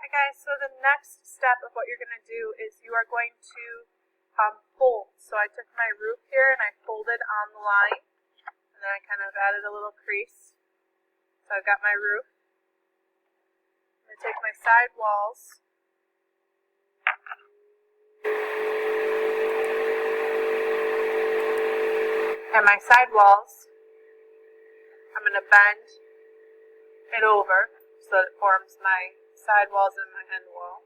Hi guys, so the next step of what you're going to do is you are going to fold. So I took my roof here and I folded on the line, and then I kind of added a little crease. So I've got my roof. I'm going to take my side walls and I'm going to bend it over so that it forms my side walls and my end wall.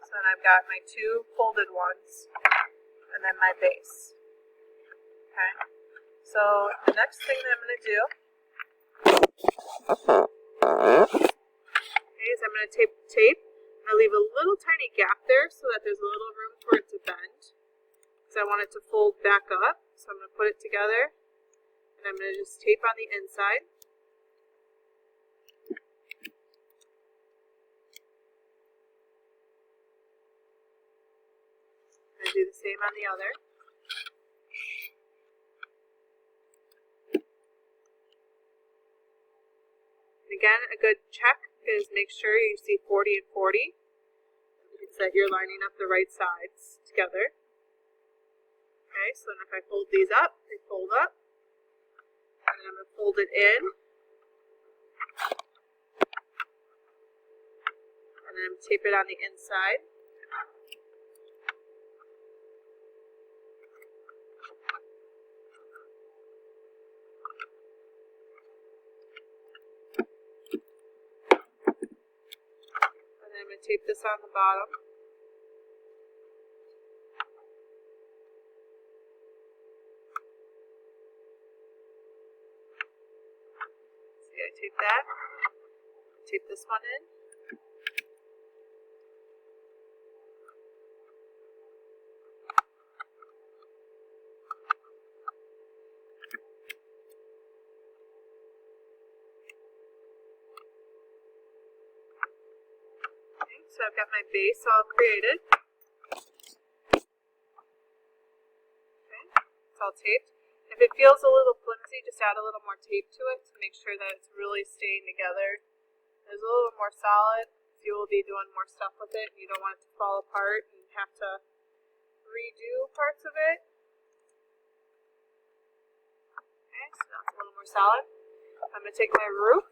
So then I've got my two folded ones and then my base. Okay. So the next thing that I'm going to do is I'm going to tape. I'm going to leave a little tiny gap there so that there's a little room for it to bend, because I want it to fold back up. So I'm going to put it together and I'm going to just tape on the inside. I'm going to do the same on the other. And again, a good check is make sure you see 40 and 40. It's that you're lining up the right sides together. Okay, so then if I fold these up, they fold up. And then I'm going to fold it in. And then I'm going to tape it on the inside. And then I'm going to tape this on the bottom. See, I tape that. Tape this one in. Okay, so I've got my base all created. Okay, it's all taped. If it feels a little flimsy, just add a little more tape to it to make sure that it's really staying together. It's a little more solid. You will be doing more stuff with it. You don't want it to fall apart and have to redo parts of it. Okay, so now it's a little more solid. I'm going to take my roof,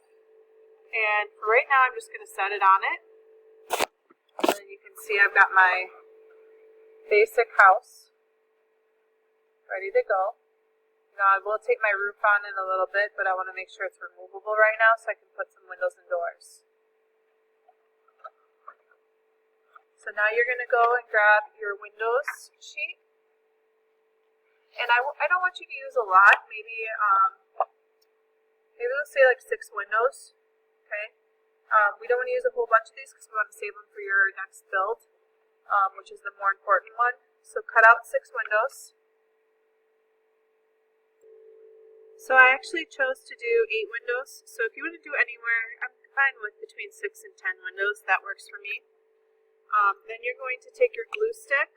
and for right now I'm just going to set it on it. And then you can see I've got my basic house ready to go. Now I will take my roof on in a little bit, but I want to make sure it's removable right now so I can put some windows and doors. So now you're going to go and grab your windows sheet. And I don't want you to use a lot, maybe let's say like 6 windows, okay? We don't want to use a whole bunch of these because we want to save them for your next build, which is the more important one. So cut out 6 windows. So I actually chose to do 8 windows. So if you want to do anywhere, I'm fine with between 6 and 10 windows. That works for me. Then you're going to take your glue stick,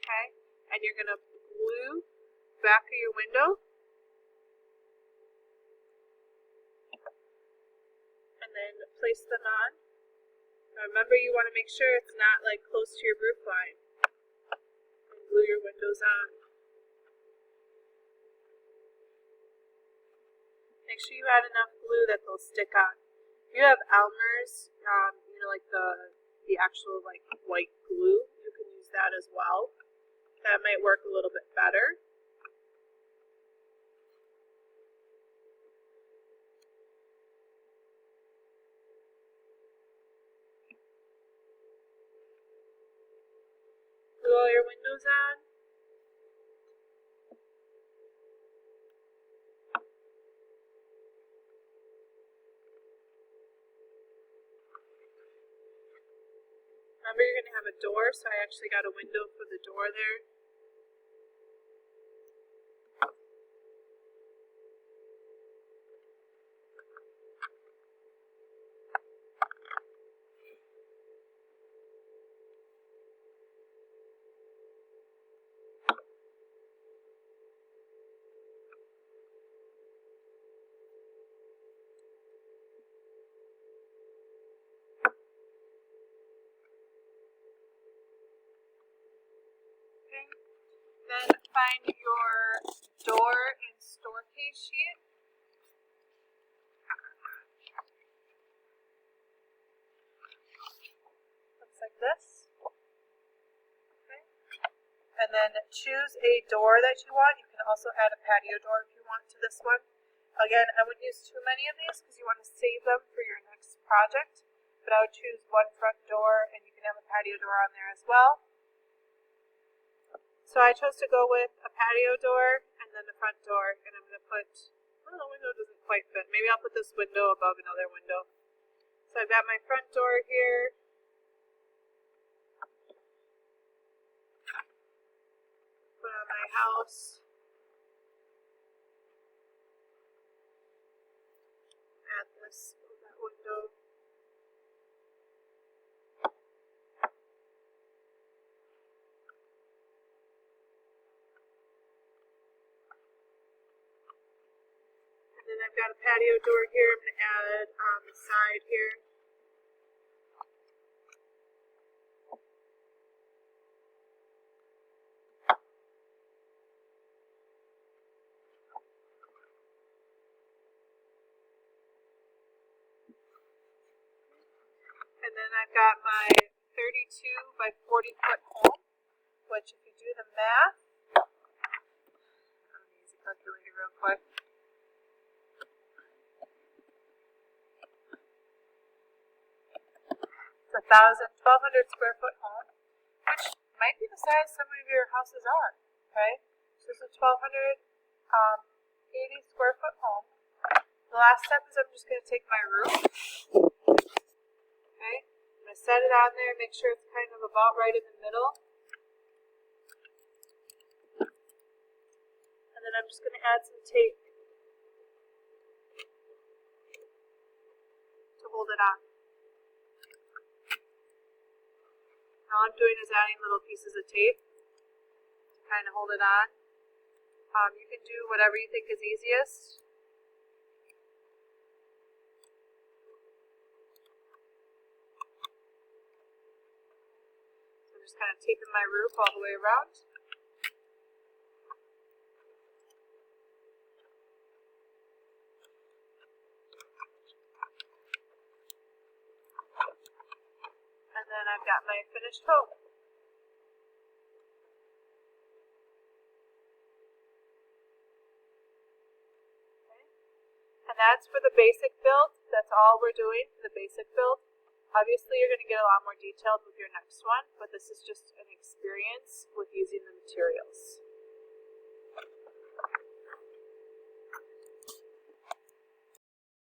okay, and you're going to glue the back of your window. And then place them on. Now remember, you want to make sure it's not like close to your roof line. And glue your windows on. Make sure you add enough glue that they'll stick on. If you have Elmer's, like the actual like white glue, you can use that as well. That might work a little bit better. Glue all your windows on. Remember, you're going to have a door, so I actually got a window for the door there. sheet. Looks like this. Okay. And then choose a door that you want. You can also add a patio door if you want to this one. Again, I wouldn't use too many of these because you want to save them for your next project. But I would choose one front door, and you can have a patio door on there as well. So I chose to go with a patio door and then a front door, and I'm going to put, well, the window doesn't quite fit. Maybe I'll put this window above another window. So I've got my front door here. Put on my house. Add this, that window. And then I've got a patio door here. I'm going to add on the side here. And then I've got my 32 by 40 foot home, which if you do the math, I'm going to use a calculator real quick. It's 1,200 square foot home, which might be the size some of your houses are, okay? So it's a 1,280 square foot home. The last step is I'm just going to take my roof, okay? I'm going to set it on there, make sure it's kind of about right in the middle. And then I'm just going to add some tape to hold it on. All I'm doing is adding little pieces of tape to kind of hold it on. You can do whatever you think is easiest. So I'm just kind of taping my roof all the way around. And then I've got my finished home. Okay. And that's for the basic build. That's all we're doing for the basic build. Obviously, you're going to get a lot more detailed with your next one, but this is just an experience with